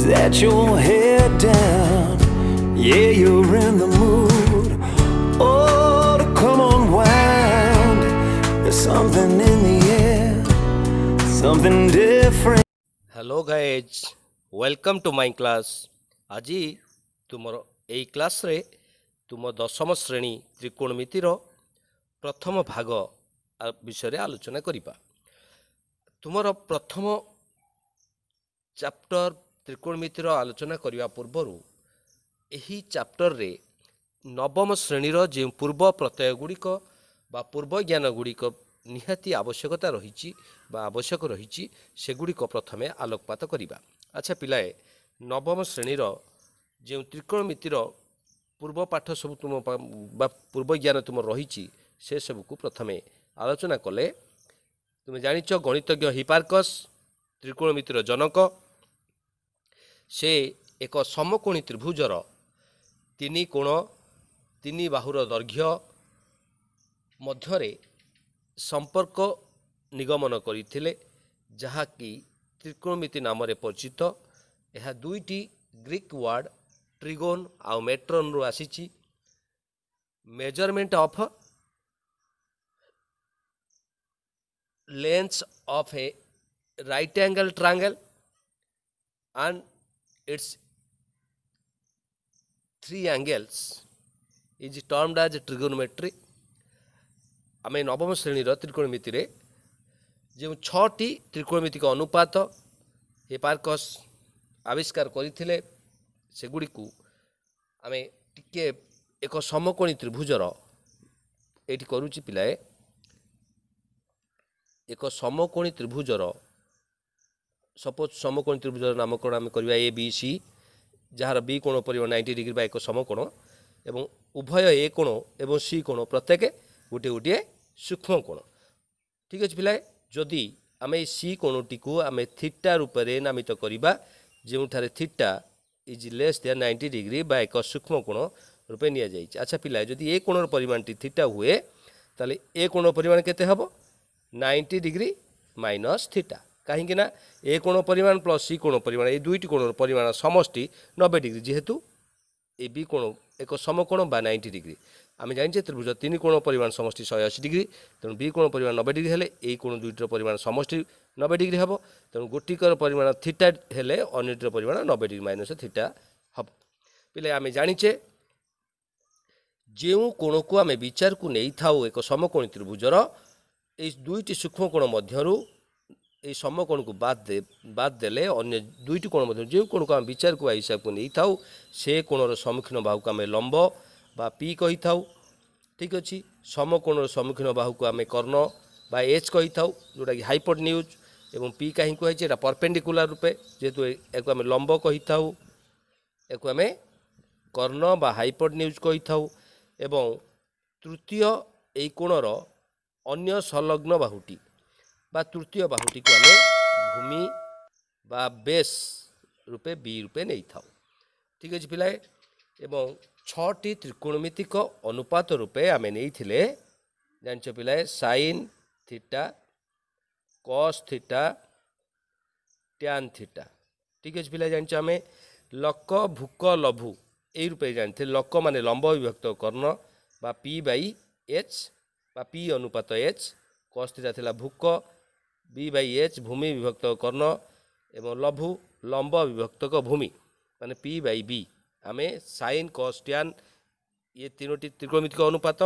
Set your head down, yeah, you're in the mood. Oh, to come unwind. There's something in the air, something different. Hello guys, welcome to my class. আজি ତୁମର ଏହି କ୍ଲାସ୍ରେ ତୁମ ଦଶମ ଶ୍ରେଣୀ ତ୍ରିକୋଣମିତିର ପ୍ରଥମ ଭାଗ ବିଷୟରେ ଆଲୋଚନା କରିବା। ତୁମର ପ୍ରଥମ ଚାପ୍ଟର ତ୍ରିକୋଣମିତିର ଆଲୋଚନା କରିବା ପୂର୍ବରୁ ଏହି ଚାପ୍ଟରରେ ନବମ ଶ୍ରେଣୀର ଯେଉଁ ପୂର୍ବ ପ୍ରତ୍ୟୟ ଗୁଡ଼ିକ ବା ପୂର୍ବ ଜ୍ଞାନ ଗୁଡ଼ିକ ନିହାତି ଆବଶ୍ୟକତା ରହିଛି ବା ଆବଶ୍ୟକ ରହିଛି ସେଗୁଡ଼ିକ ପ୍ରଥମେ ଆଲୋକପାତ କରିବା। ଆଚ୍ଛା ପିଲାଏ, ନବମ ଶ୍ରେଣୀର ଯେଉଁ ତ୍ରିକୋଣମିତିର ପୂର୍ବ ପାଠ ସବୁ ତୁମ ବା ପୂର୍ବ ଜ୍ଞାନ ତୁମର ରହିଛି ସେସବୁକୁ ପ୍ରଥମେ ଆଲୋଚନା କଲେ। ତୁମେ ଜାଣିଛ ଗଣିତଜ୍ଞ ହିପାର୍କସ୍ ତ୍ରିକୋଣମିତିର ଜନକ। ସେ ଏକ ସମକୋଣୀ ତ୍ରିଭୁଜର ତିନି କୋଣ ତିନି ବାହୁର ଦୈର୍ଘ୍ୟ ମଧ୍ୟରେ ସମ୍ପର୍କ ନିଗମନ କରିଥିଲେ, ଯାହାକି ତ୍ରିକୋଣମିତି ନାମରେ ପରିଚିତ। ଏହା ଦୁଇଟି ଗ୍ରୀକ୍ ୱାର୍ଡ଼ ଟ୍ରିଗୋନ୍ ଆଉ ମେଟ୍ରନ୍ରୁ ଆସିଛି। Measurement of lengths of a right angle triangle and its three angles is termed as trigonometry. ଆମେ ନବମ ଶ୍ରେଣୀର ତ୍ରିକୋଣମିତିରେ ଯେଉଁ ଛଅଟି ତ୍ରିକୋଣମିତିକ ଅନୁପାତ ହିପାର୍କସ୍ ଆବିଷ୍କାର କରିଥିଲେ ସେଗୁଡ଼ିକୁ ଆମେ ଟିକେ ଏକ ସମକୋଣୀ ତ୍ରିଭୁଜର ଏଇଠି କରୁଛି ପିଲାଏ, ଏକ ସମକୋଣୀ ତ୍ରିଭୁଜର ସପୋଜ ସମକୋଣୀ ତ୍ରିଭୁଜର ନାମକରଣ ଆମେ କରିବା ଏ ବି ସି, ଯାହାର ବି କୋଣ ପରିବ 90 ଡିଗ୍ରୀ ବା ଏକ ସମକୋଣ ଏବଂ ଉଭୟ ଏ କୋଣ ଏବଂ ସି କୋଣ ପ୍ରତ୍ୟେକ ଗୋଟିଏ ଗୋଟିଏ ସୂକ୍ଷ୍ମ କୋଣ। ଠିକ୍ ଅଛି ପିଲାଏ, ଯଦି ଆମେ ଏ ସି କୋଣଟିକୁ ଆମେ ଥିଟା ରୂପରେ ନାମିତ କରିବା, ଯେଉଁଠାରେ theta is less than 90 degree ବା ଏକ ସୂକ୍ଷ୍ମ କୋଣ ରୂପେ ନିଆଯାଇଛି। ଆଚ୍ଛା ପିଲାଏ, ଯଦି ଏ କୋଣର ପରିମାଣଟି ଥିଟା ହୁଏ ତାହେଲେ ଏ କୋଣର ପରିମାଣ କେତେ ହେବ? 90 ଡିଗ୍ରୀ ମାଇନସ୍ ଥିଟା। କାହିଁକି ନା ଏ କୋଣ ପରିମାଣ ପ୍ଲସ୍ ସି କୋଣ ପରିମାଣ এই ଦୁଇଟି କୋଣର ପରିମାଣ ସମଷ୍ଟି 90 ଡିଗ୍ରୀ, ଯେହେତୁ ଏ ବି କୋଣ ଏକ ସମକୋଣ ବା 90 ଡିଗ୍ରୀ। ଆମେ ଜାଣିଛେ ତ୍ରିଭୁଜ ତିନି କୋଣ ପରିମାଣ ସମଷ୍ଟି 180 ଡିଗ୍ରୀ, ତେଣୁ ବି କୋଣ ପରିମାଣ 90 ଡିଗ୍ରୀ ହେଲେ ଏଇ କୋଣ ଦୁଇଟିର ପରିମାଣ ସମଷ୍ଟି 90 ଡିଗ୍ରୀ ହେବ। ତେଣୁ ଗୋଟିକର ପରିମାଣ ଥିଟା ହେଲେ ଅନ୍ୟଟିର ପରିମାଣ 90 ଡିଗ୍ରୀ ମାଇନସ୍ ଥିଟା ହେବ। ପିଲେ ଆମେ ଜାଣିଛେ ଯେଉଁ କୋଣକୁ ଆମେ ବିଚାରକୁ ନେଇଥାଉ ଏକ ସମକୋଣୀ ତ୍ରିଭୁଜର, এই দুইটি সূক্ষ্ম কোণ ମଧ୍ୟରୁ এই সমকোণକୁ ବାଦ ଦେଲେ ଅନ୍ୟ ଦୁଇଟି କୋଣ ମଧ୍ୟରୁ ଯେଉଁ କୋଣକୁ ଆମେ ବିଚାରକୁ ବା ହିସାବକୁ ନେଇଥାଉ ସେ କୋଣର ସମ୍ମୁଖୀନ ବାହୁକୁ ଆମେ ଲମ୍ବ ବା ପି କହିଥାଉ। ଠିକ୍ ଅଛି, ସମକୋଣର ସମ୍ମୁଖୀନ ବାହୁକୁ ଆମେ କର୍ଣ୍ଣ ବା ଏଚ୍ କହିଥାଉ, ଯେଉଁଟାକି ହାଇପୋଟେନ୍ୟୁଜ୍। ଏବଂ ପି କାହିଁ କୁହାଯାଇଛି? ଏଇଟା ପରପେଣ୍ଡିକୁଲାର ରୂପେ, ଯେହେତୁ ଏହାକୁ ଆମେ ଲମ୍ବ କହିଥାଉ, ଏହାକୁ ଆମେ କର୍ଣ୍ଣ ବା ହାଇପୋଟେନ୍ୟୁଜ୍ କହିଥାଉ। ଏବଂ ତୃତୀୟ ଏହି କୋଣର ଅନ୍ୟ ସଂଲଗ୍ନ ବାହୁଟି ବା ତୃତୀୟ ବାହୁଟିକୁ ଆମେ ଭୂମି ବା ବେସ୍ ରୂପେ ବି ରୂପେ ନେଇଥାଉ। ଠିକ୍ ଅଛି ପିଲାଏ, ଏବଂ ଛଅଟି ତ୍ରିକୋଣମିତିକ ଅନୁପାତ ରୂପେ ଆମେ ନେଇଥିଲେ, ଜାଣିଛ ପିଲାଏ, sine theta, cos theta, tan theta. ଠିକ୍ ଅଛି ପିଲାଏ, ଜାଣିଛ ଆମେ ଲକ ଭୁକ ଲଭୁ ଏଇ ରୂପେ ଜାଣିଥିଲେ। ଲକ ମାନେ ଲମ୍ବ ବିଭକ୍ତ କର୍ଣ୍ଣ ବା ପି ବାଇ ଏଚ୍ ବା ପି ଅନୁପାତ ଏଚ୍, କସ୍ ଥିଟା ଥିଲା ଭୁକ, ବି ବାଇ ଏଚ୍ ଭୂମି ବିଭକ୍ତ କର୍ଣ୍ଣ ଏବଂ ଲଭୁ ଲମ୍ବ ବିଭକ୍ତକ ଭୂମି ମାନେ ପି ବାଇ ବି। ଆମେ ସାଇନ୍ କସ୍ ଟ୍ୟାନ୍ ଇଏ ତିନୋଟି ତ୍ରିକୋଣମିତିକ ଅନୁପାତ।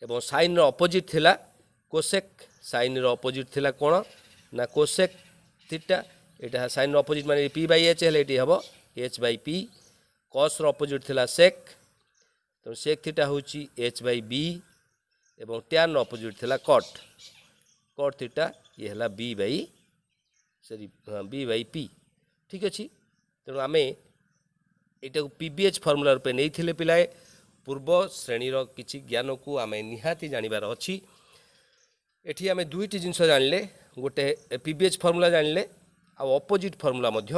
ଏବଂ ସାଇନ୍ର ଅପୋଜିଟ୍ ଥିଲା କୋସେକ୍। ସାଇନ୍ର ଅପୋଜିଟ୍ ଥିଲା କ'ଣ ନା କୋସେକ୍ ଥିଟା। ଏଇଟା ସାଇନ୍ର ଅପୋଜିଟ୍ ମାନେ ପି ବାଇ ଏଚ୍ ହେଲେ ଏଇଠି ହେବ ଏଚ୍ ବାଇ ପି। କସ୍ର ଅପୋଜିଟ୍ ଥିଲା ସେକ୍, ତେଣୁ ସେକ୍ ଥିଟା ହେଉଛି ଏଚ୍ ବାଇ ବି। ଏବଂ ଟ୍ୟାନ୍ର ଅପୋଜିଟ୍ ଥିଲା କଟ୍। କଟ୍ ଥିଟା ଇଏ ହେଲା ବି ବାଇ ପି। ଠିକ୍ ଅଛି, ତେଣୁ ଆମେ ଏଇଟାକୁ PBH ଫର୍ମୁଲା ରୂପେ ନେଇଥିଲେ ପିଲାଏ। ପୂର୍ବ ଶ୍ରେଣୀର କିଛି ଜ୍ଞାନକୁ ଆମେ ନିହାତି ଜାଣିବାର ଅଛି। ଏଠି ଆମେ ଦୁଇଟି ଜିନିଷ ଜାଣିଲେ, ଗୋଟେ PBH ଫର୍ମୁଲା ଜାଣିଲେ ଆଉ ଅପୋଜିଟ୍ ଫର୍ମୁଲା ମଧ୍ୟ।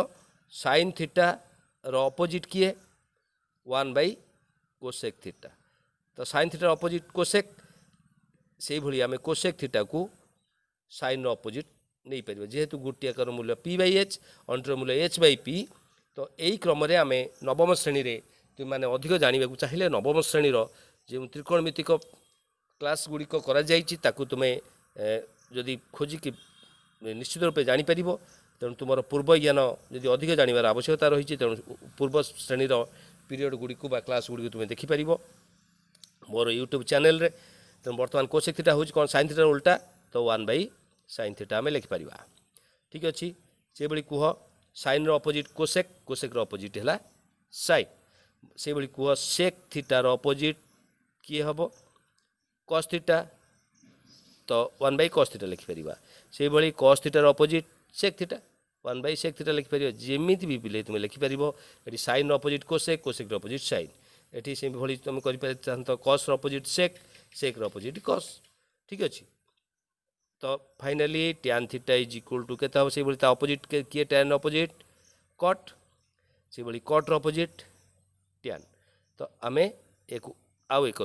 ସାଇନ୍ ଥିଟାର ଅପୋଜିଟ୍ କିଏ? 1 ବାଇ କୋସେକ୍ ଥିଟା। ତ ସାଇନ୍ ଥିଟାର ଅପୋଜିଟ୍ କୋସେକ୍, ସେଇଭଳି ଆମେ କୋସେକ୍ ଥିଟାକୁ ସାଇନ୍ର ଅପୋଜିଟ୍ नहीं पार जेहेतु गोटियाकर मूल्य पी बाई एच अंतर मूल्य एच बाई पी तो यही क्रम आम नवम श्रेणी रे तुम मैंने अधिक जानवा चाहिए नवम श्रेणीर जो त्रिकोणमितिक क्लास गुड़िक तुम्हें जदि खोजिकी निश्चित रूपे जापर तेणु तुम पूर्व ज्ञान जदि अधिक जानवर आवश्यकता रही तेणु पूर्व श्रेणीर पीरियड गुड़िक क्लास गुड़िक तुम्हें देखिपर मोर यूट्यूब चैनल रे तेणु बर्तमान कोसेक थीटा हूँ कौन साइन थीटार उल्टा तो 1/sin थीटा आम लिखिपर ठीक अच्छे से भाई कह sine opposite cosec cosec opposite है साइन से भाई कह सेक थीटार अपोजिट किए हम कस थीटा तो 1/cos थीटा लिखिपर से भाई कस थीटार opposite sec theta 1/sec theta लिखिपर जमी भी पिले तुम लिखिपर ये sine opposite cosec cosec opposite sine ये से भाई तुम कर कस अपोजिट सेक सेक अपोजिट कस ठीक अच्छे तो finally tan theta is equal to के से भाई अपोजिट किए tan अपोजिट कट से भाई कट अपोजिट tan तो आम एक आउ एक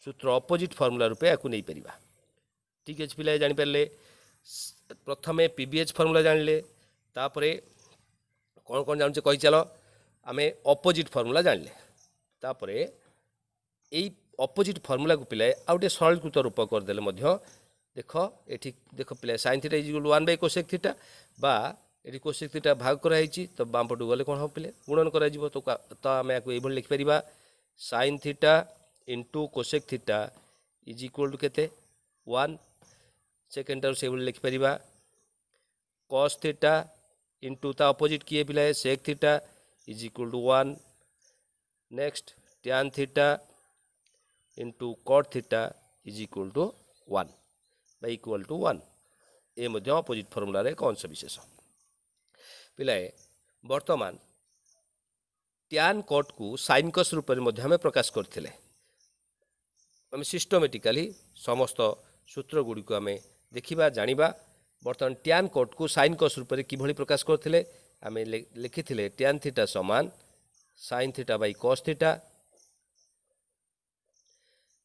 सूत्र अपोजिट फर्मूला रूपे या नहीं पार ठीक अच्छे पिला जानीपारे प्रथमे पीबीएच फर्मूला जानले तापरे कौन कौन जानचे कही चल आम अपोजिट फर्मूला जानले तापरे यही अपोजिट फर्मूला को पिलाए आउ गोटे सरलीकृत रूप करदे देख ये देख पिलाए sine theta is equal 1/cosec theta बा ये कोसेक थीटा भाग कराई तो बाम पटू गले कौन हम पिले गुणन कर तो आम ये लिखिपर sine theta into cosec theta is equal to केते 1 सेकेंड से लिखिपर कस थीटा इंटू ता अपोजिट किए पिलाए sec theta is equal to 1 next tan theta into cot theta is equal to 1 by equal to 1 ये अपोजिट फर्मूलार एक अंश विशेष पिलाए वर्तमान tan कट को साइन कस रूप में प्रकाश करते आम सिस्टमेटिकाली समस्त सूत्र गुड़िक आम देखा जाना बर्तमान tan कट को साइन कस रूप में किभली प्रकाश करते आम लिखी tan थीटा समान sine theta by cos theta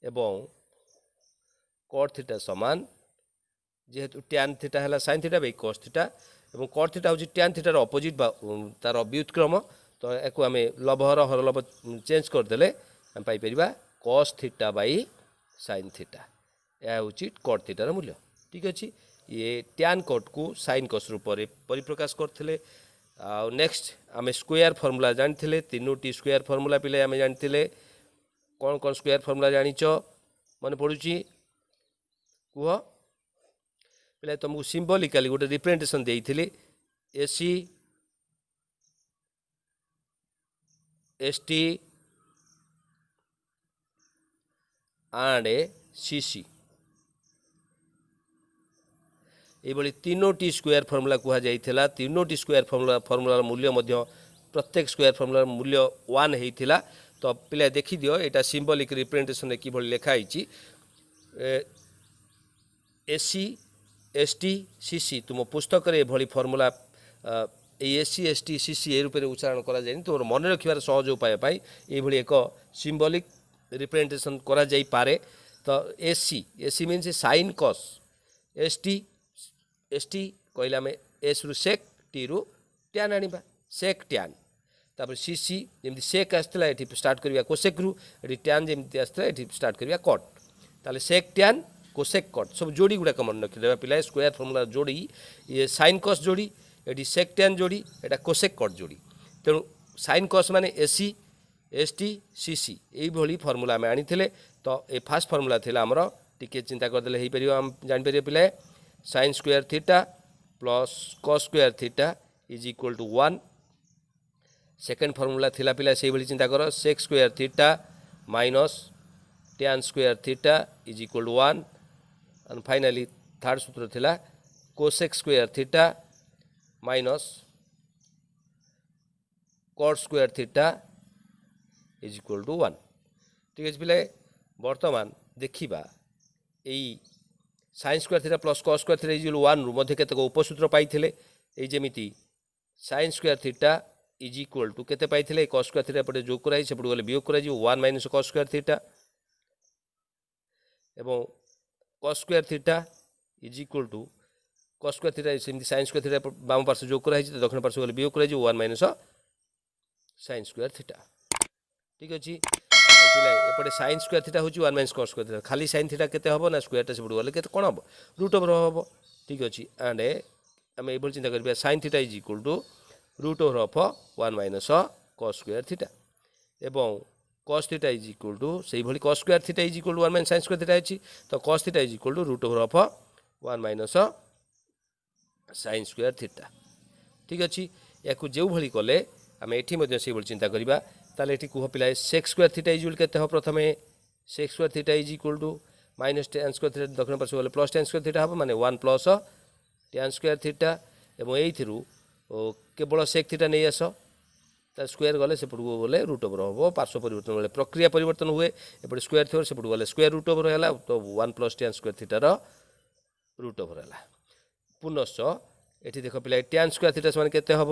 एवं कट थीटा समान जेहेतु tan थीटा है sine theta by cos theta और कट थीटा हूँ tan थीटार अपोजिट तार व्युत्क्रम तो या आम लभर हरलभ चेंज करदे आम पाइपर cos theta by sine theta यह हूँ कट थीटार मूल्य ठीक अच्छे ये tan कट को साइन कस रूप में परिप्रकाश करते नेक्स्ट आम स्क्वायर फर्मूला जानी तीनोटी स्क्वायर फर्मूला पिले आम जानी कौन कौन स्क्वायर फर्मूला जानिच मन पड़ुची कह पे तुमको सिम्बलिकाली गोटे रिप्रेजेंटेशन देइथिली एसी एसटी एंड सीसी ये तीनोटी स्क्वायर फर्मूला कहुला तीनोटी स्क्वायर फर्मूलार मूल्य प्रत्येक स्क्वायर फर्मूलार मूल्य 1 होता तो पिला देखी दियो यहाँ सिम्बलिक रिप्रेजेंटेशन कि लिखाई एसी एसटी सीसी तुम पुस्तक ये फर्मूला एसी एसटी सीसी ए रूप में उच्चारण करा जाए तुम मन रखार सहज उपाय ये एक सिम्बलिक रिप्रेजेंटेशन करा जाई पारे तो एसी एसी मीन्स साइन कस एसटी एसटी कहले आम एस रु सेक टी रु tan आनिबा सेक tan तापर सीसी जमी सेक आसला ये स्टार्ट करिया कोसेक रु ये tan जमी आसला ये स्टार्ट करिया कट ताले सेक tan कोसेक कट सब जोड़ी गुड़ाक मन रखिदेवा पिला स्क्वायर फर्मूला जोड़ी ये साइन कस जोड़ी ये सेक tan जोड़ी यहाँ कोसेक कट जोड़ी तेणु साइन कस माने एसी एसटी सीसी यही फर्मूला आम आनी तो ये फास्ट फर्मूला थी आमर टी चिंता करदे हो पार आम जापर पिला sine square theta plus cos square theta is equal to 1 second formula थिला पिला से भाई चिंता कर sec square theta minus tan square theta is equal to 1 and finally third सूत्र थिला cosec square theta minus cot square theta is equal to 1 ठीक है पिला बर्तमान देखा यही sine square theta plus cos square theta is equal 1 रु मध्य केतक उपसूत्र पाइथिले एई जेमिति sine square theta is equal to केते पाइथिले कस स्क्वायर थीटा पटे जोग कराई सेपटे गले वियोग कराई 1 माइनस कस स्क्वायर थीटा एवं cos square theta is equal to cos square theta सेमती sin स्क्वायर थीटा बाम पार्श्व जोग कराई तो दक्षिण पार्श्व गले वियोग कराई 1 माइनस sin स्क्वायर थीटा ठीक अच्छे पिला एपटे sin स्क्वायर थीटा हूँ 1 माइनस cos स्क्वायर थीटा खाली sin थीटा केते हम ना स्क्वायर से गले के कौन हम रूट ओवर हम ठीक अच्छे एंड आम ये चिंता करा sin theta is equal to root over of 1 minus cos square theta एवं cos theta is equal to से भाई cos square theta is equal to 1 minus sin square theta अच्छी तो cos theta is equal to root over of 1 minus sin square theta ठीक अच्छे या जो भाई कले आम ये चिंता करवा ताले ये कह पिला sec स्क्वायर थीटा इज के प्रथम sec square theta is equal to minus tan square theta दक्षिण पार्श्व गले प्लस tan स्क्वायर थीटा हम माने 1 प्लस tan स्क्वायर थीटा एवं ये केवल sec थीटा नहीं आस स्क्वायर गले सेपट को गले रूट ओवर हम पार्श्व परिवर्तन गले प्रक्रिया परिवर्तन हुए एपटे स्क्वायर थी सेपट गले स्क्वायर रूट ओवर है तो 1 प्लस tan स्क्वायर थीटार रूट ओवर है पुनश्च ये देख पिला tan स्क्वायर थीटा से केते हम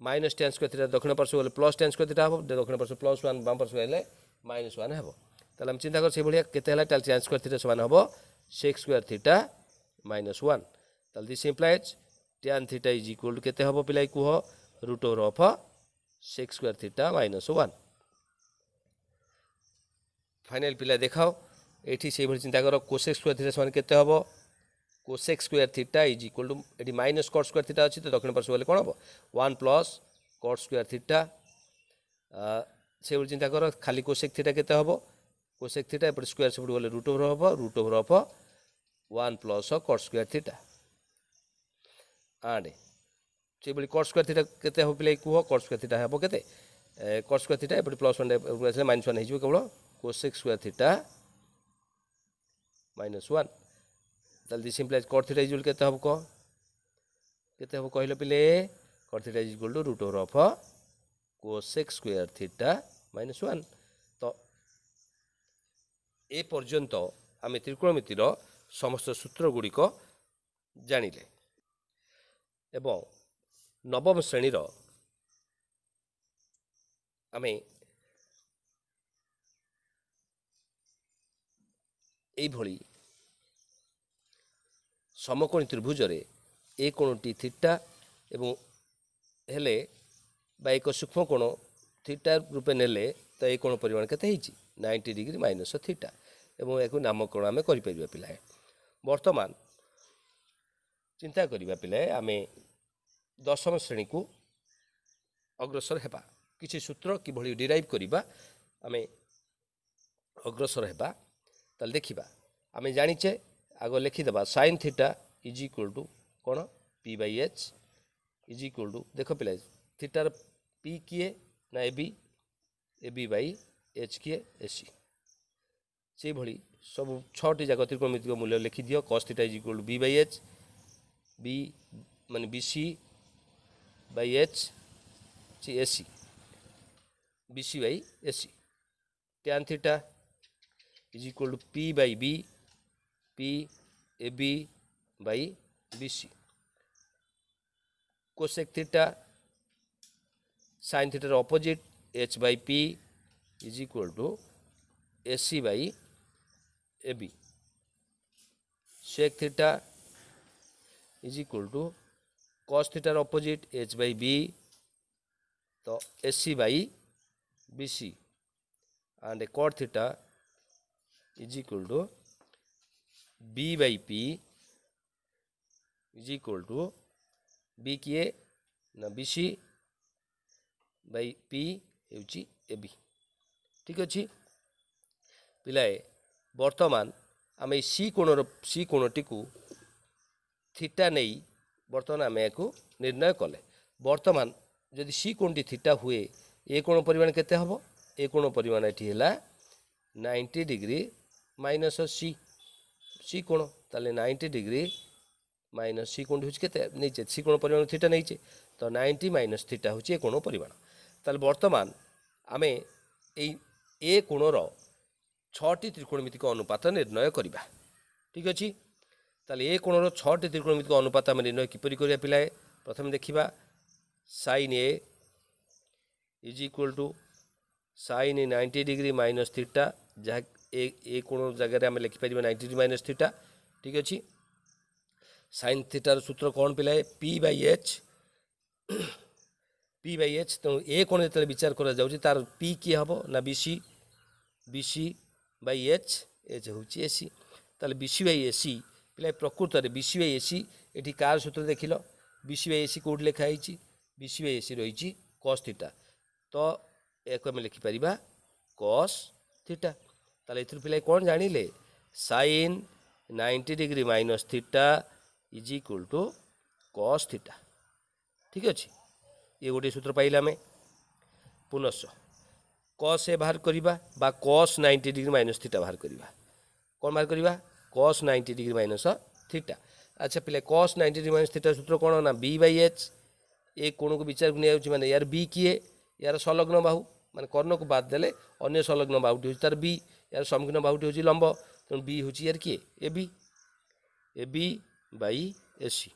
माइनस tan स्क्वायर थीटा दक्षिण पार्श्व गले प्लस tan स्क्वायर थीटा हम दक्षिण पार्श्व प्लस 1 बाम पार्श्व गले माइनस 1 हम ताले हम चिंता कर से भाया केते tan स्क्वायर थीटा समान हम sec स्क्वायर थीटा माइनस 1 ताले this implies tan theta is equal to केते हम पिला कह root over of sec square theta minus 1 final पिला देखाओ ये से भाई चिंता कर cosec स्क्वायर थीटा समान केते हम cosec square theta is equal to ये माइनस cot स्क्वायर थीटा अच्छी तो दक्षिण पार्श्व गले कौन हम 1 प्लस cot स्क्वायर थीटा से भाई चिंता कर खाली cosec थीटा केते हम cosec थीटा एपटे स्क्वायर सेपट गले root over of 1 plus cot square theta and से भाई cot स्क्वायर थीटा केते हम पिले कह cot स्क्वायर थीटा हम केते cot स्क्वायर थीटा एपटे प्लस 1 माइनस 1 हो केवल cosec स्क्वायर थीटा माइनस 1 ताल this implies cot theta is केते हम कहल पिले cot theta is equal to root over of cosec square theta minus 1 तो ए पर्यंत आम त्रिकोणमितिर समस्त सूत्र गुड़िक जानिले एवं नवम श्रेणीर आम यही समकोणी त्रिभुजरे ए कोणटी थीटा एवं हेले बा एक सूक्ष्म कोण थीटा रूपे नेले तो ये कोण परिमाण केते 90 डिग्री माइनस थीटा एवं एक नामकरण आम कर पिलाए वर्तमान चिंता करवा पिलाए आम दशम श्रेणी को अग्रसर हेबा किसी सूत्र किभली डिराइव करवा आम अग्रसर हेबा ताल देखिबा आम जानिचे आग लिखिदेबा sin theta is equal to कौन p by H is equal to देख पिला थीटार p किए ना ए बी बाई एच किए ए सी से भली सब 6टी जाक त्रिकोणमितिक मूल्य लिखि दियो cos theta is equal to b by H B माने B C by H C A C B C by A C tan theta is equal to p by B P A B by B C cosec theta sine थीटार opposite H by P is equal to A C by A B sec theta is equal to cos थीटार opposite H by B तो A C by B C and cot theta is equal to B by P is equal to B किए ना B C by P होची A B ठीक अच्छे पिलाए वर्तमान आम सी कोणटी को थीटा नहीं बर्तमान आम या निर्णय कले वर्तमान जदि सी कोणटी थीटा हुए ए कोण परिमाण केते हम ए कोण परिमाण ये है 90 डिग्री माइनस सी कोण ताले 90 डिग्री माइनस सी कोण होचे नहीं सी कोण परिमाण थीटा नहीं तो 90 माइनस थीटा होचे कोण परिमाण ताले वर्तमान आमे ए कोणर 6टी त्रिकोणमितिक अनुपात निर्णय करिबा ठीक अछि ताले ए कोणर 6टी त्रिकोणमितिक अनुपात आमे निर्णय किपरि करिया पिलाए प्रथम देखिबा sin A is equal to sin 90 degree minus theta जहाँ ए कोण जगह आम लिखिपर 90 डिग्री माइनस थीटा ठीक अच्छे साइन थीटार सूत्र कौन पिलाए पी बाई एच तेणु ए कोण जो विचार करा जाउछि तार पी किए हम ना बीसी बाई एच हूँ एसी ताले बीसी बाई एसी पिलाए प्रकृत में बीसी बाई एसी ये कार सूत्र देख बीसी बाई एसी कौट लिखाई बीसी बाई एसी रही कॉस थीटा तो एक आम लिखिपर कॉस थीटा ताले एथुर पिलाए कौन जानिले sine 90 degree minus theta is equal to cos theta ठीक अच्छे ये गोटे सूत्र पाइले आम पुनश्च कॉस ए बाहर करवा बा कॉस 90 डिग्री माइनस थीटा बाहर करवा कौन बाहर करवा कॉस 90 डिग्री माइनस थीटा अच्छा पिले कॉस 90 डिग्री माइनस थीटा सूत्र कौन ना बी बाई एच ए कोण को विचार को नहीं माने यार बी किए यार संलग्न बाहु माने कर्ण को बाद देले अन्य संलग्न बाहुटी होची तार बी यार सम्मुखीन बाहुटी होची लंब तेणु बी होची यार किए A B by AC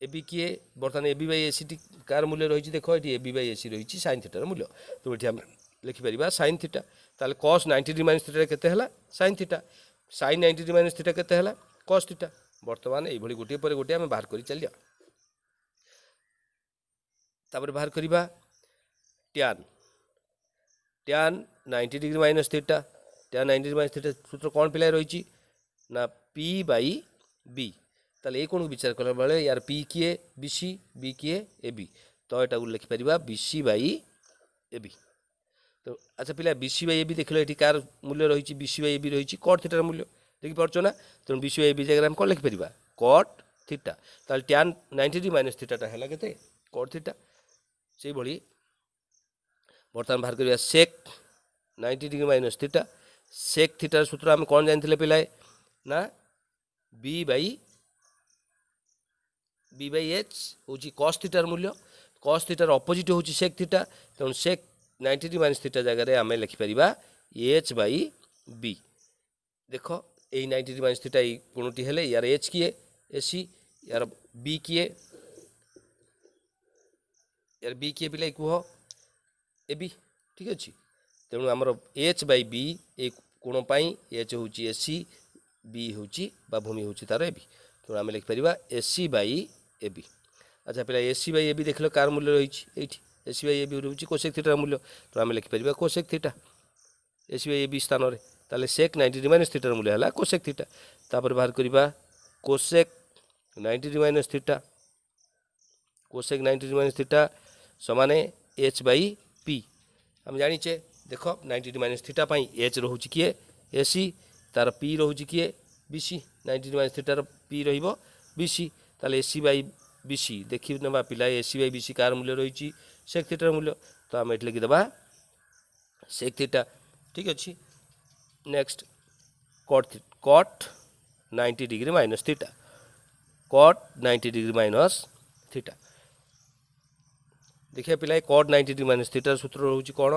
A B किए बर्तमान ए बी बाई एसी टी कार मूल्य रही देख ये ए बी बाई एसी रही साइन थीटार मूल्य तो ये आम लिखिपर साइन थीटा ताले कॉस 90 डिग्री माइनस थीटा केते हला sine theta sine 90 degree minus theta केते हला कॉस थीटा बर्तमान ये गोटे पर गोटे आम बाहर कर चलिया तापर बाहर करवा tan 90 degree minus theta tan 90 degree minus theta सूत्र कौन पिलाए रही ना पी बाई बी ताले ये कौन विचार कला बेले यार पी किए बीसी बी किए ए बी तो यहाँ लिखिपर बीसी बाई ए बी तो अच्छा पिला बीसी बाई ए बी देख लो ये कार मूल्य रही बीसी बाई ए बी रही कट थीटार मूल्य देखिपुर ना तेणु बीसी बाई ए बी जगह कौन लिखिपर कट थीटा ताले टैन 90 डिग्री माइनस थीटाटा है के कट थीटा से भली बर्तमान बाहर करवा सेक 90 डिग्री माइनस थीटा सेक थीटार सूत्र आम कौन जानते पिलाए ना बी बाई एच हूँ कॉस थीटार मूल्य कॉस थीटार अपोजिट हूँ सेक थीटा तेणु सेक 90 डिग्री माइनस थीटा जगह आम लिखिपर एच बाई बी देख यही 90 डिग्री माइनस थीटा कोणटी हेले यार एच किए एसी यार बी किए पिला कह ए बी ठीक अच्छे तेणु आमर एच बाई बी ए कोण एच हूँ एसी बी हूँ भूमि हूँ तार ए बी तेणु आम लिखिपर एसी बाई ए बी अच्छा पिला एसी बाई ए बी देख लो कार मूल्य रही एसी बाई ए बी रही कोसेक थीटार मूल्य तो आम लिखिपर cosec theta AC by A B स्थान में ताले सेक 90 डिग्री माइनस थीटार मूल्य है कोसेक थीटा तापर बाहर करवा cosec 90 degree minus theta cosec 90 degree minus theta समाने एच बाई पी आम जाचे देख 90 डिग्री माइनस थीटा एच रोचे किए एसी तार पी रोचे किए बीसी 90 डिग्री माइनस थीटार पी रीसी ताले एसी बाई बीसी देखी ना पिला एसी बाई बीसी कार मूल्य रही सेक थीटार मूल्य तो आम ये लिखिदेबा सेक थीटा ठीक अच्छे next cut 90 degree minus theta cut 90 degree minus theta देखिए पिला कट 90 डिग्री माइनस थीटार सूत्र रोचे कौन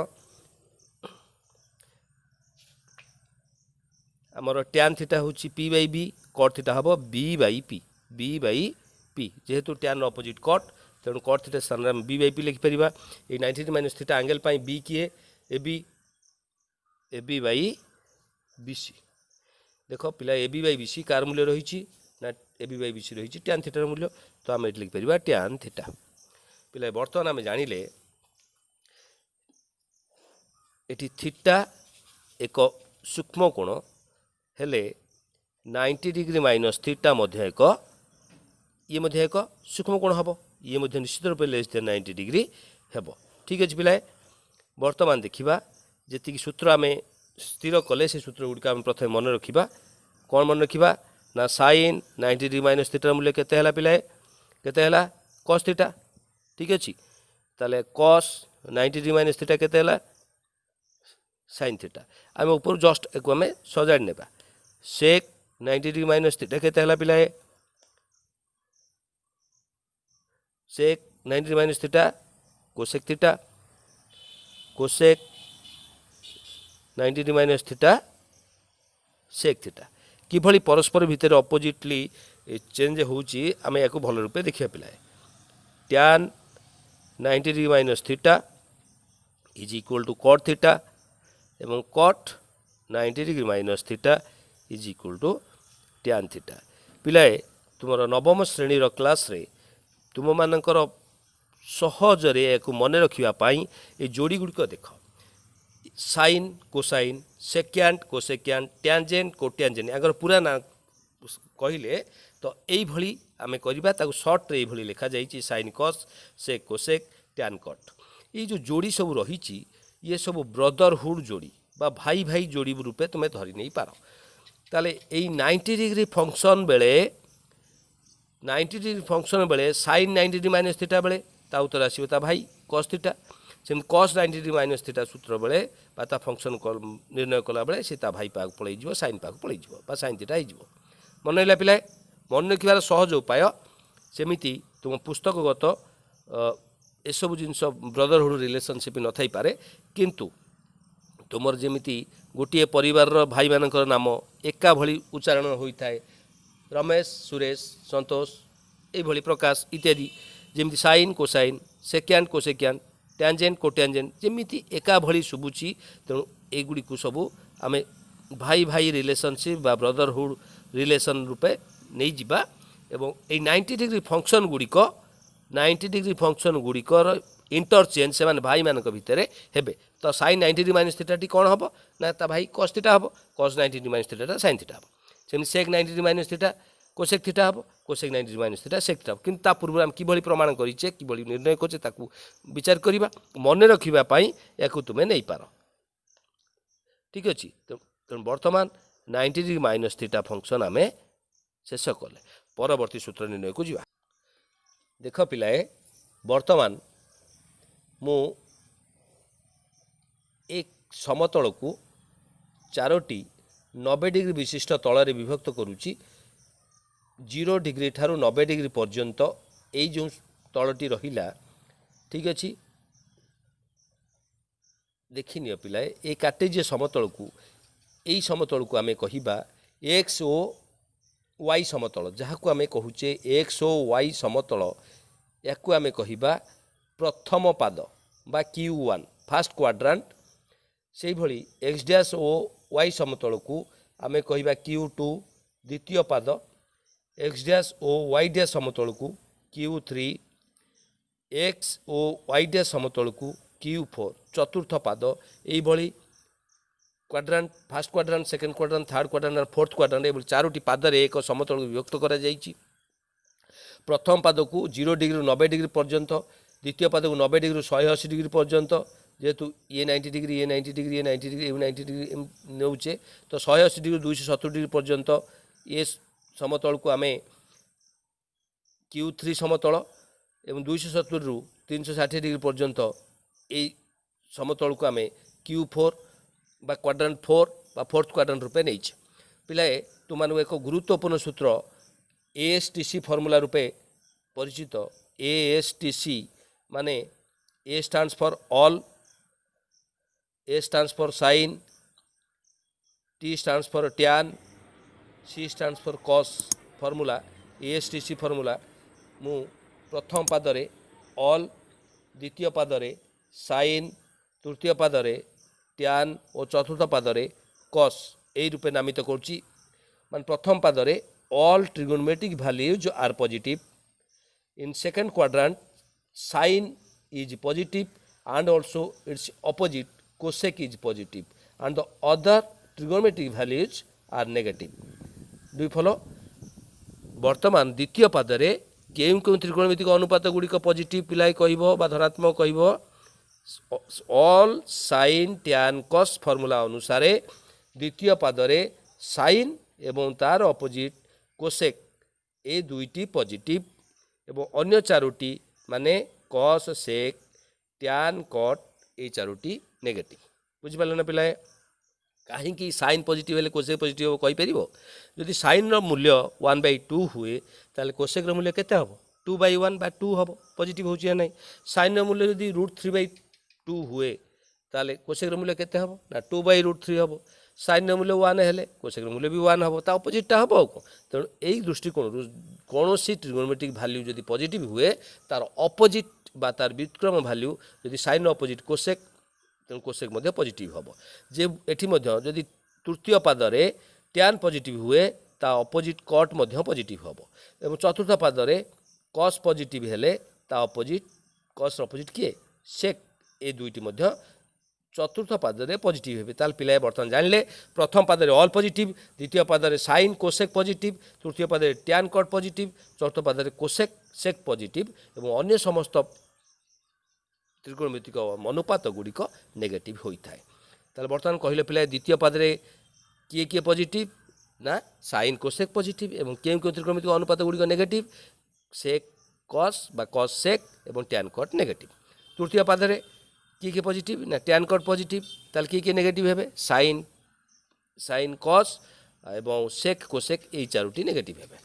आमर टैन थीटा हूँ P by B cot theta हम बी बाई पी जेहेतु टैन अपोजिट कट तेणु कट थीटा स्थान में बी बाई पी लिखिपर ये 90 degree minus theta angle B किए ए बी बाई बीसी देख पिला ए बी बाई बीसी कार मूल्य रही ना ए बी बाई बीसी रही टैन थीटार मूल्य तो आम ये लिखिपर टैन थीटा पिला बर्तमान आम जानिले एटी थीटा एक सूक्ष्म कोण हेले 90 डिग्री माइनस थीटा मध्य एक सूक्ष्म कोण हम ये निश्चित रूप लेस देन 90 डिग्री हेब ठीक अच्छे पिलाए बर्तमान देखा जी सूत्र आम स्थिर कले से सूत्र गुड़िक आम प्रथम मन रखा कौन मन रखा ना साइन 90 डिग्री माइनस थीटार मूल्य केते पिलाए केते कॉस थीटा ठीक अच्छे ताले कॉस 90 डिग्री माइनस थीटा केते साइन थीटा आम ऊपर जस्ट एक आम सजाड़ ने सेक 90 डिग्री माइनस थीटा केते पिलाए sec 90 degree minus theta cosec 90 degree minus theta sec theta किभली परस्पर भितर अपोजिटली चेंज होची आम या भल रूपे देखिए पिलाए tan 90 degree minus theta is equal to cot theta एवं cot 90 degree minus theta is equal to tan theta पिलाए तुमर नवम श्रेणी क्लास रे तुम मानकर सहजरे या मन रखापी ये जोड़ी गुड़िक देख sign cosine secant cosecant tangent cotangent Agar पूरा ना कहले तो यही आम करवा सर्ट्रे ये लिखा जाइए साइन कस से कोसेक टैन कट ये जो जोड़ी सब रही ये सब ब्रदरहुड जोड़ी बा भाई भाई जोड़ी रूपे तुम्हें धरी नहीं पार ताले यही 90 डिग्री फंक्शन बेले 90 डिग्री फंक्शन बेले साइन 90 डिग्री माइनस थीटा बेले ता उत्तर आसो ता भाई कस थीटा सेम कस 90 डिग्री माइनस थीटा सूत्र बेले बा ता फंक्शन निर्णय कला बेले से ता भाई पाक पलैज साइन पाक पलैज बा साइन थीटा हो मन रहा पिला मन रखार सहज उपाय सेमिति तुम पुस्तकगत एसबू जिनस ब्रदरहुड रिलेशनशिप न थी पारे किंतु तुमर जमीती गोटे परिवार भाई मानकर नाम एका भली उच्चारण होता है रमेश सुरेश संतोष ये प्रकाश इत्यादि जमी sine cosine secant cosecant tangent cotangent जमीती एका भली शुभुची तेणु एगुड़ी सबू आम भाई भाई रिलेशनशिप बा ब्रदरहुड रिलेशन रूपे नहीं जिबा एवं ए 90 डिग्री फंक्शन गुड़िक 90 डिग्री फंक्शन गुड़िकर इंटरचेंज से भाई मान भितर हेबे तो साइन 90 डिग्री माइनस थीटा टी कौन हम ना ता भाई कस थीटा हम cos 90 degree minus theta sine theta हम same sec 90 degree minus theta cosec theta हम cosec 90 degree minus theta sec theta किंतु ता पूर्व आम किभली प्रमाण करिचे किभली निर्णय करछे ताकू विचार करबा मन रखिबा पई याकू तुमे नहीं पार ठीक अछि तेणु वर्तमान 90 डिग्री माइनस थीटा फंक्शन आम शेष कले परवर्ती सूत्र निर्णय को जीवा देख पिलाए वर्तमान मु एक समतल को 4टी 90 डिग्री विशिष्ट तल विभक्त करुच्ची 0 डिग्री ठारू 90 डिग्री पर्यंत यही जो तलटी रहिला ठीक अच्छी देखनी पिलाए ये कार्टेजीय समतल को यही समतल को आम कहिबा एक्स ओ वाई समतल जहाँ को आम कहूचे एक्स ओ वाई समतल या आम कहिबा प्रथम पाद बा Q1 फास्ट क्वाड्रांट से भली एक्स डैश ओ वाई समतल को आम कहिबा Q2 द्वितीय पाद x dash O Y dash समतल को Q3 एक्स ओ वाई डैश समतल को Q4 चतुर्थ पाद यही quadrant fast quadrant second quadrant third quadrant और फोर्थ क्वाड्रांट ये चारोटी पादर एक समतल विभक्त करा जाइछि प्रथम पाद को 0 डिग्री 90 डिग्री पर्यंत द्वितीय पाद को 90 डिग्री 180 डिग्री पर्यंत जेहेतु ये 90 डिग्री ये 90 डिग्री ये 90 डिग्री ये 90 डिग्री नौचे तो 180 डिग्री 270 डिग्री पर्यंत ये समतल को आम Q3 समतल एवं 270 रु 360 डिग्री पर्यंत ये समतल को आम Q4 बा क्वाड्रांट 4 बा फोर्थ क्वाड्रांट रूपे नहीं पिलाए तुम एक गुरुत्वपूर्ण सूत्र ASTC फॉर्मूला रूपे परिचित ASTC माने A stands for all A stands for sine T stands for tan C stands for cos formula ASTC formula मु प्रथम पादरे ऑल द्वितीय पादरे साइन तृतीय पादरे टैन और चतुर्थ पादरे कॉस यही रूपे नामित करुच्ची मान प्रथम पादरे all trigonometric values are positive in second quadrant sin is positive and also its opposite cosec is positive and the other trigonometric values are negative do you follow वर्तमान द्वितीय पादरे केउं केउं त्रिकोणमितिक अनुपात गुड़िक पॉजिटिव पिलाई कहबो बा धनात्मक कहबो all sign tan cos formula अनुसार द्वितीय पादरे साइन एवं तार अपोजिट कोसेक ए दुईटी पॉजिटिव एवं अन्य चारोटी माने कॉस सेक टैन कट ए चारोटी नेगेटिव बुझिपारे ना पिलाए कहीं साइन पॉजिटिव हेले कोसेक पॉजिटिव कहि परिबो जदि साइन रो मूल्य 1/2 हुए ताले कोसेक रो मूल्य केते हबो 2/1 बा 2 हबो पॉजिटिव होची नै साइन रो मूल्य जदि √3/2 हुए ताले कोसेक रो मूल्य केते हबो ना 2/√3 हबो साइन मूल्य 1 हेले कोसेक मूल्य भी 1 हम अपोजिटा हम तेणु यही दृष्टिकोण कौन सी ट्रिगोनोमेट्रिक वैल्यू जदि पॉजिटिव हुए तार अपोजिट बा तार व्युत्क्रम वैल्यू जदि साइन अपोजिट कोसेक तेणु कोसेक मध्य पॉजिटिव हम जे एठी मध्य जदि तृतीय पादरे टैन पॉजिटिव हुए ତା ଅପୋଜିଟ୍ କଟ୍ ମଧ୍ୟ ପଜିଟିଭ୍ ହେବ ଏବଂ ଚତୁର୍ଥ ପାଦରେ କସ୍ ପଜିଟିଭ୍ ହେଲେ ତା ଅପୋଜିଟ୍ କସ୍ର ଅପୋଜିଟ୍ କିଏ ସେକ୍ ଏ ଦୁଇଟି ମଧ୍ୟ ଚତୁର୍ଥ ପାଦରେ ପଜିଟିଭ୍ ହେବେ। ତାହେଲେ ପିଲାଏ ବର୍ତ୍ତମାନ ଜାଣିଲେ ପ୍ରଥମ ପାଦରେ ଅଲ୍ ପଜିଟିଭ୍, ଦ୍ୱିତୀୟ ପାଦରେ ସାଇନ୍ କୋସେକ୍ ପଜିଟିଭ୍, ତୃତୀୟ ପାଦରେ ଟ୍ୟାନ୍ କଟ୍ ପଜିଟିଭ୍, ଚତୁର୍ଥ ପାଦରେ କୋସେକ୍ ସେକ୍ ପଜିଟିଭ୍ ଏବଂ ଅନ୍ୟ ସମସ୍ତ ତ୍ରିକୋଣମିତିକ ଅନୁପାତ ଗୁଡ଼ିକ ନେଗେଟିଭ୍ ହୋଇଥାଏ। ତାହେଲେ ବର୍ତ୍ତମାନ କହିଲେ ପିଲାଏ ଦ୍ୱିତୀୟ ପାଦରେ କିଏ କିଏ ପଜିଟିଭ୍ ନା ସାଇନ୍ କୋସେକ୍ ପଜିଟିଭ୍ ଏବଂ କେଉଁ କେଉଁ ତ୍ରିକୋଣମିତିକ ଅନୁପାତ ଗୁଡ଼ିକ ନେଗେଟିଭ୍ ସେକ୍ କସ୍ ବା କସ୍ ସେକ୍ ଏବଂ ଟ୍ୟାନ୍ କଟ୍ ନେଗେଟିଭ୍। ତୃତୀୟ ପାଦରେ କିଏ ପଜିଟିଭ୍ ନା ଟ୍ୟାନ୍ କଟ୍ ପଜିଟିଭ୍, ତାହେଲେ କିଏ ନେଗେଟିଭ୍ ହେବେ ସାଇନ୍ କସ୍ ଏବଂ ସେକ୍ କୋସେକ୍ ଏଇ ଚାରୋଟି ନେଗେଟିଭ୍ ହେବେ।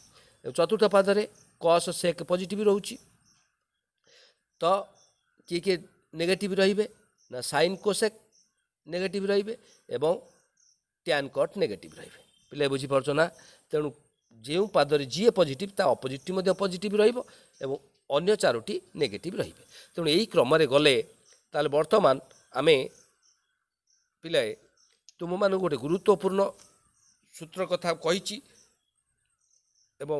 ଏବଂ ଚତୁର୍ଥ ପାଦରେ କସ୍ ସେକ୍ ପଜିଟିଭ୍ ରହୁଛି ତ କିଏ ନେଗେଟିଭ୍ ରହିବେ ନା ସାଇନ୍ କୋସେକ୍ ନେଗେଟିଭ୍ ରହିବେ ଏବଂ ଟ୍ୟାନ୍ କଟ୍ ନେଗେଟିଭ୍ ରହିବେ। ପିଲା ବୁଝିପାରୁଛ ନା? ତେଣୁ ଯେଉଁ ପାଦରେ ଯିଏ ପଜିଟିଭ୍ ତା ଅପୋଜିଟ୍ଟି ମଧ୍ୟ ପଜିଟିଭ୍ ରହିବ ଏବଂ ଅନ୍ୟ ଚାରୋଟି ନେଗେଟିଭ୍ ରହିବେ। ତେଣୁ ଏହି କ୍ରମରେ ଗଲେ ତାହେଲେ ବର୍ତ୍ତମାନ ଆମେ ପିଲାଏ ତୁମମାନଙ୍କୁ ଗୋଟେ ଗୁରୁତ୍ୱପୂର୍ଣ୍ଣ ସୂତ୍ର କଥା କହିଛି ଏବଂ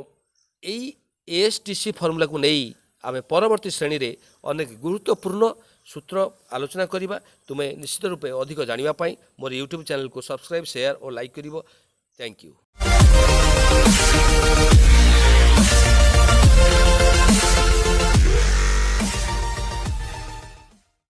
ଏଇ ASTC ଫର୍ମୁଲାକୁ ନେଇ ଆମେ ପରବର୍ତ୍ତୀ ଶ୍ରେଣୀରେ ଅନେକ ଗୁରୁତ୍ୱପୂର୍ଣ୍ଣ ସୂତ୍ର ଆଲୋଚନା କରିବା। ତୁମେ ନିଶ୍ଚିତ ରୂପେ ଅଧିକ ଜାଣିବା ପାଇଁ ମୋର ୟୁଟ୍ୟୁବ୍ ଚ୍ୟାନେଲକୁ ସବସ୍କ୍ରାଇବ୍ ସେୟାର ଓ ଲାଇକ୍ କରିବ। Thank you.